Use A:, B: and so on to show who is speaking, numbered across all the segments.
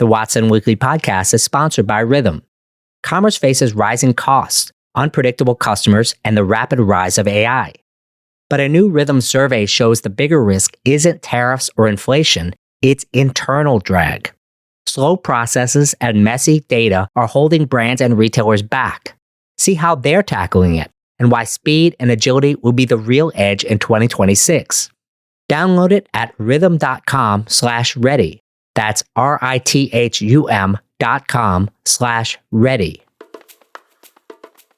A: The Watson Weekly podcast is sponsored by Rhythm. Commerce faces rising costs, unpredictable customers, and the rapid rise of AI. But a new Rhythm survey shows the bigger risk isn't tariffs or inflation, it's internal drag. Slow processes and messy data are holding brands and retailers back. See how they're tackling it and why speed and agility will be the real edge in 2026. Download it at rhythm.com/ready. That's RITHUM.com/ready.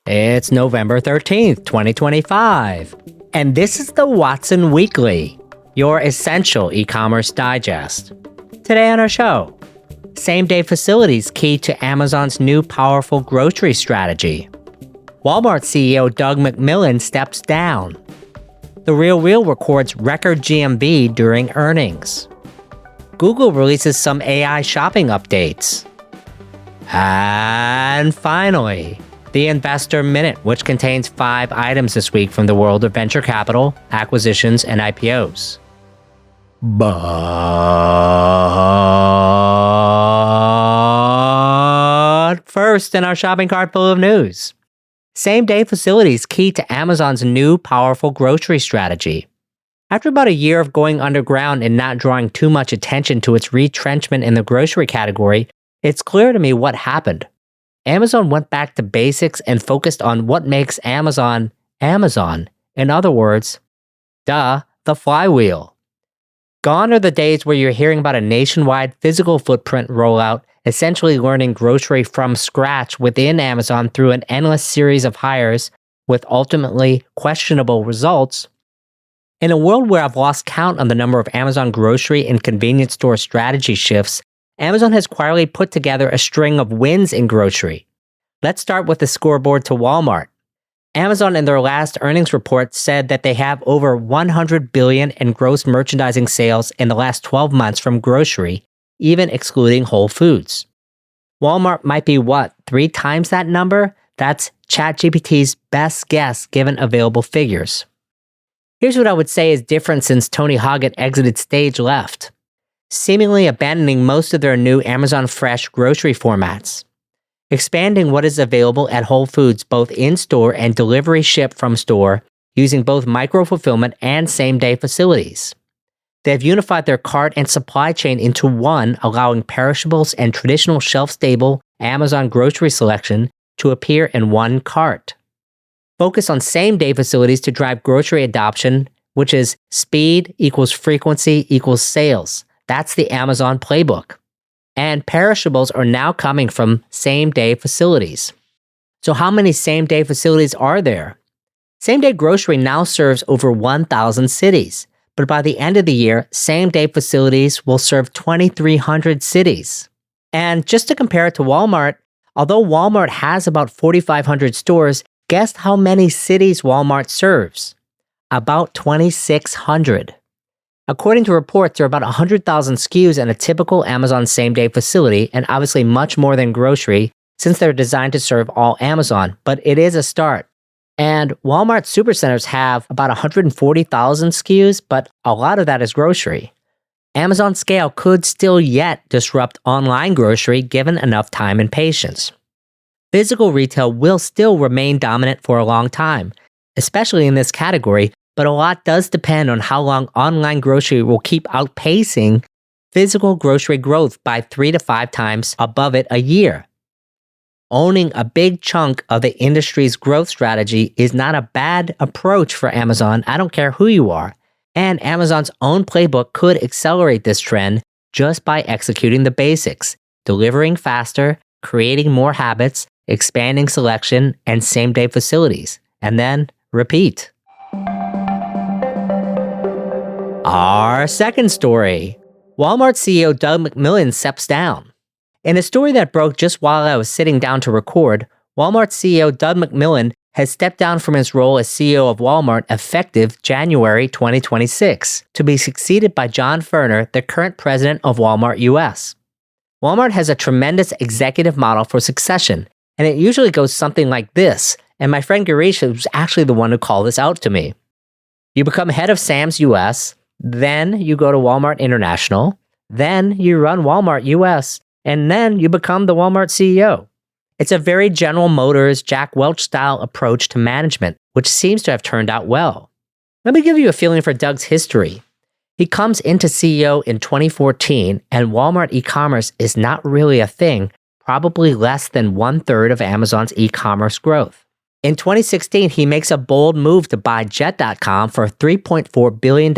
A: It's November 13th, 2025, and this is the Watson Weekly, your essential e-commerce digest. Today on our show, same-day facilities key to Amazon's new powerful grocery strategy. Walmart CEO Doug McMillion steps down. TheRealReal records record GMV during earnings. Google releases some AI shopping updates. And finally, the Investor Minute, which contains 5 items this week from the world of venture capital, acquisitions, and IPOs. But first, in our shopping cart full of news. Same-day facilities key to Amazon's new powerful grocery strategy. After about a year of going underground and not drawing too much attention to its retrenchment in the grocery category, it's clear to me what happened. Amazon went back to basics and focused on what makes Amazon, Amazon. In other words, the flywheel. Gone are the days where you're hearing about a nationwide physical footprint rollout, essentially learning grocery from scratch within Amazon through an endless series of hires with ultimately questionable results. In a world where I've lost count on the number of Amazon grocery and convenience store strategy shifts, Amazon has quietly put together a string of wins in grocery. Let's start with the scoreboard to Walmart. Amazon in their last earnings report said that they have over $100 billion in gross merchandising sales in the last 12 months from grocery, even excluding Whole Foods. Walmart might be 3 times that number? That's ChatGPT's best guess given available figures. Here's what I would say is different since Tony Hoggett exited stage left. Seemingly abandoning most of their new Amazon Fresh grocery formats. Expanding what is available at Whole Foods both in-store and delivery ship from store using both micro-fulfillment and same-day facilities. They've unified their cart and supply chain into one, allowing perishables and traditional shelf-stable Amazon grocery selection to appear in one cart. Focus on same-day facilities to drive grocery adoption, which is speed equals frequency equals sales. That's the Amazon playbook. And perishables are now coming from same-day facilities. So how many same-day facilities are there? Same-day grocery now serves over 1,000 cities. But by the end of the year, same-day facilities will serve 2,300 cities. And just to compare it to Walmart, although Walmart has about 4,500 stores, guess how many cities Walmart serves? About 2,600. According to reports, there are about 100,000 SKUs in a typical Amazon same-day facility, and obviously much more than grocery, since they're designed to serve all Amazon, but it is a start. And Walmart supercenters have about 140,000 SKUs, but a lot of that is grocery. Amazon scale could still yet disrupt online grocery given enough time and patience. Physical retail will still remain dominant for a long time, especially in this category, but a lot does depend on how long online grocery will keep outpacing physical grocery growth by 3 to 5 times above it a year. Owning a big chunk of the industry's growth strategy is not a bad approach for Amazon, I don't care who you are. And Amazon's own playbook could accelerate this trend just by executing the basics, delivering faster, creating more habits, expanding selection, and same-day facilities. And then repeat. Our second story. Walmart CEO Doug McMillion steps down. In a story that broke just while I was sitting down to record, Walmart CEO Doug McMillion has stepped down from his role as CEO of Walmart effective January 2026 to be succeeded by John Furner, the current president of Walmart US. Walmart has a tremendous executive model for succession, and it usually goes something like this, and my friend Girish was actually the one who called this out to me. You become head of Sam's US, then you go to Walmart International, then you run Walmart US, and then you become the Walmart CEO. It's a very General Motors, Jack Welch style approach to management, which seems to have turned out well. Let me give you a feeling for Doug's history. He comes into CEO in 2014, and Walmart e-commerce is not really a thing, probably less than 1/3 of Amazon's e-commerce growth. In 2016, he makes a bold move to buy Jet.com for $3.4 billion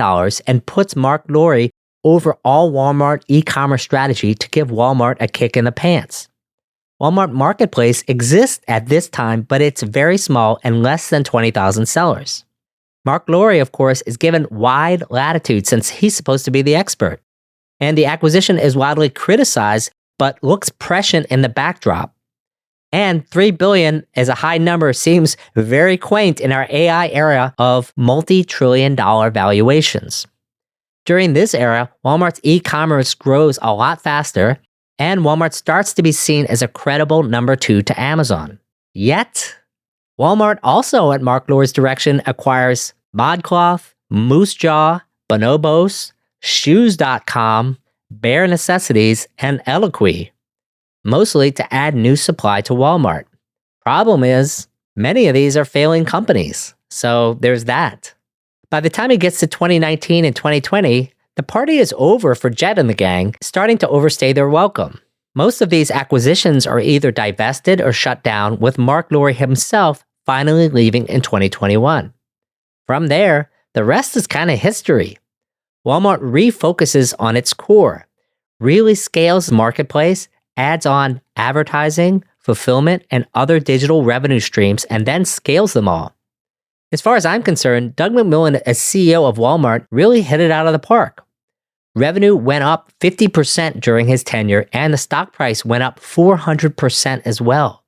A: and puts Mark Lowry over all Walmart e-commerce strategy to give Walmart a kick in the pants. Walmart Marketplace exists at this time, but it's very small and less than 20,000 sellers. Mark Lowry, of course, is given wide latitude since he's supposed to be the expert. And the acquisition is widely criticized, but looks prescient in the backdrop. And $3 billion as a high number seems very quaint in our AI era of multi-trillion-dollar valuations. During this era, Walmart's e-commerce grows a lot faster, and Walmart starts to be seen as a credible number 2 to Amazon. Yet, Walmart also at Mark Lowry's direction acquires ModCloth, Moose Jaw, Bonobos, Shoes.com, Bare Necessities, and Eloquy, mostly to add new supply to Walmart. Problem is, many of these are failing companies, so there's that. By the time it gets to 2019 and 2020, the party is over for Jet and the gang, starting to overstay their welcome. Most of these acquisitions are either divested or shut down, with Mark Lowry himself finally leaving in 2021. From there, the rest is kind of history. Walmart refocuses on its core, really scales the marketplace, adds on advertising, fulfillment, and other digital revenue streams, and then scales them all. As far as I'm concerned, Doug McMillion as CEO of Walmart really hit it out of the park. Revenue went up 50% during his tenure, and the stock price went up 400% as well.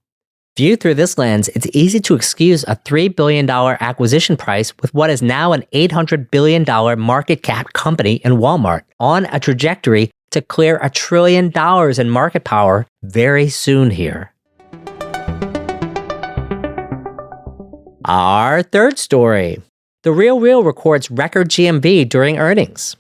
A: Viewed through this lens, it's easy to excuse a $3 billion acquisition price with what is now an $800 billion market cap company in Walmart, on a trajectory to clear $1 trillion in market power very soon here. Our third story. TheRealReal records record GMV during earnings.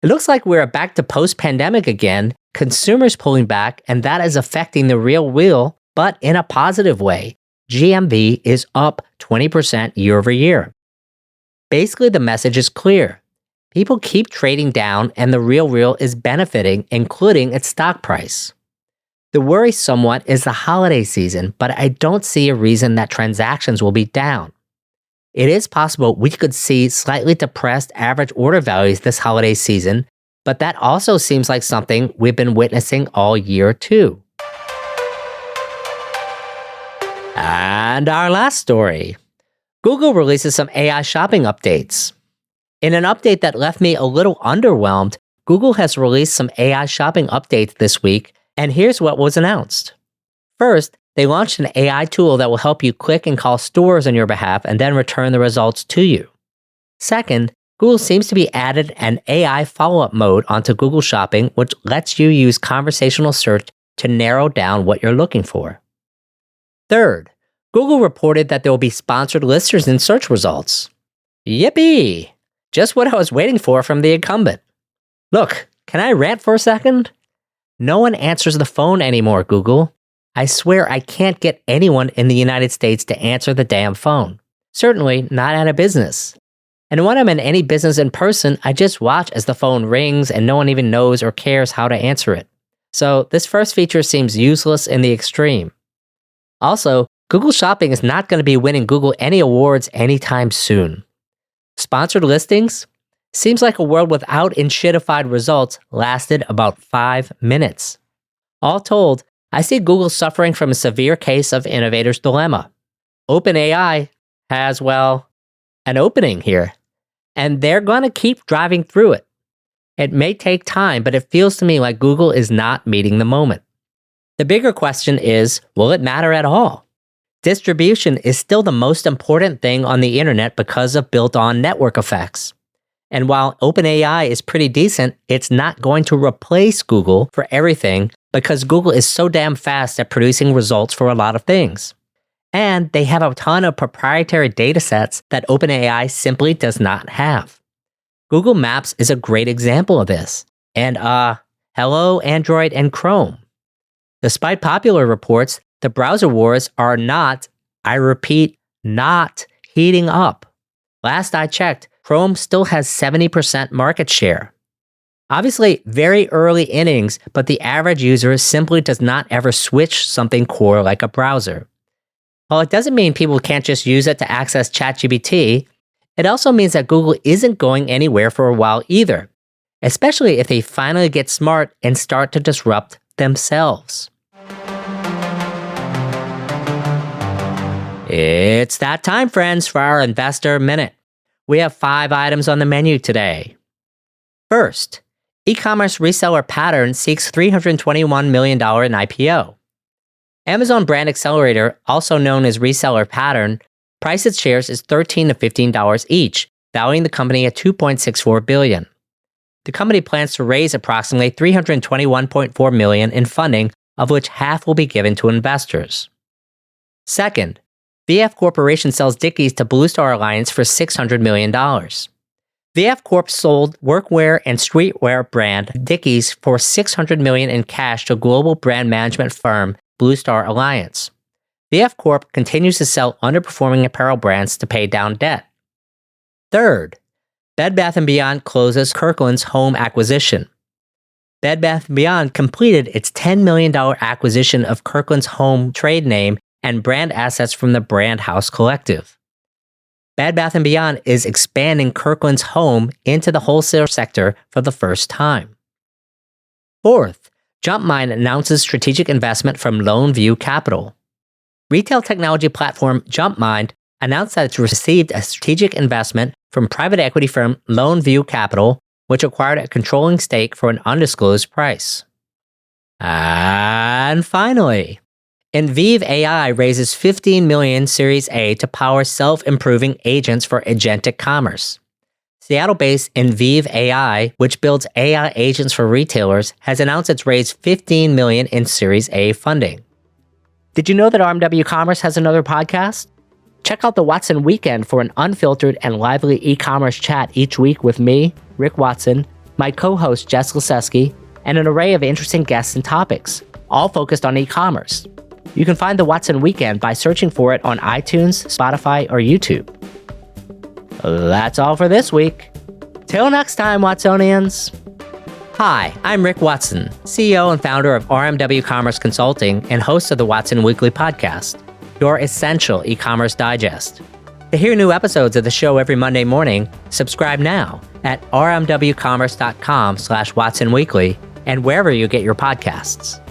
A: It looks like we're back to post-pandemic again, consumers pulling back, and that is affecting TheRealReal, but in a positive way. GMV is up 20% year over year. Basically, the message is clear. People keep trading down, and TheRealReal is benefiting, including its stock price. The worry somewhat is the holiday season, but I don't see a reason that transactions will be down. It is possible we could see slightly depressed average order values this holiday season, but that also seems like something we've been witnessing all year too. And our last story. Google releases some AI shopping updates. In an update that left me a little underwhelmed, Google has released some AI shopping updates this week, and here's what was announced. First, they launched an AI tool that will help you click and call stores on your behalf and then return the results to you. Second, Google seems to be added an AI follow-up mode onto Google Shopping, which lets you use conversational search to narrow down what you're looking for. Third, Google reported that there will be sponsored listers in search results. Yippee! Just what I was waiting for from the incumbent. Look, can I rant for a second? No one answers the phone anymore, Google. I swear I can't get anyone in the United States to answer the damn phone. Certainly not at a business. And when I'm in any business in person, I just watch as the phone rings and no one even knows or cares how to answer it. So this first feature seems useless in the extreme. Also, Google Shopping is not going to be winning Google any awards anytime soon. Sponsored listings? Seems like a world without enshittified results lasted about 5 minutes. All told, I see Google suffering from a severe case of innovator's dilemma. OpenAI has, well, an opening here, and they're going to keep driving through it. It may take time, but it feels to me like Google is not meeting the moment. The bigger question is, will it matter at all? Distribution is still the most important thing on the internet because of built-on network effects. And while OpenAI is pretty decent, it's not going to replace Google for everything because Google is so damn fast at producing results for a lot of things. And they have a ton of proprietary datasets that OpenAI simply does not have. Google Maps is a great example of this. And hello Android and Chrome. Despite popular reports, the browser wars are not, I repeat, not heating up. Last I checked, Chrome still has 70% market share. Obviously, very early innings, but the average user simply does not ever switch something core like a browser. While it doesn't mean people can't just use it to access ChatGPT, it also means that Google isn't going anywhere for a while either, especially if they finally get smart and start to disrupt themselves. It's that time, friends, for our Investor Minute. We have 5 items on the menu today. First, e-commerce reseller Pattern seeks $321 million in IPO. Amazon Brand Accelerator, also known as reseller Pattern, priced its shares as $13 to $15 each, valuing the company at $2.64 billion. The company plans to raise approximately $321.4 million in funding, of which half will be given to investors. Second, VF Corporation sells Dickies to Blue Star Alliance for $600 million. VF Corp sold workwear and streetwear brand Dickies for $600 million in cash to global brand management firm Blue Star Alliance. VF Corp continues to sell underperforming apparel brands to pay down debt. Third, Bed Bath & Beyond closes Kirkland's home acquisition. Bed Bath & Beyond completed its $10 million acquisition of Kirkland's home trade name and brand assets from the Brand House Collective. Bed Bath & Beyond is expanding Kirkland's home into the wholesale sector for the first time. Fourth, JumpMind announces strategic investment from Lone View Capital. Retail technology platform JumpMind announced that it's received a strategic investment from private equity firm Lone View Capital, which acquired a controlling stake for an undisclosed price. And finally, Invive AI raises $15 million Series A to power self-improving agents for agentic commerce. Seattle-based Invive AI, which builds AI agents for retailers, has announced it's raised $15 million in Series A funding. Did you know that RMW Commerce has another podcast? Check out the Watson Weekend for an unfiltered and lively e-commerce chat each week with me, Rick Watson, my co-host Jess Lasewski, and an array of interesting guests and topics, all focused on e-commerce. You can find the Watson Weekend by searching for it on iTunes, Spotify, or YouTube. That's all for this week. Till next time, Watsonians. Hi, I'm Rick Watson, CEO and founder of RMW Commerce Consulting and host of the Watson Weekly Podcast, your essential e-commerce digest. To hear new episodes of the show every Monday morning, subscribe now at rmwcommerce.com/WatsonWeekly and wherever you get your podcasts.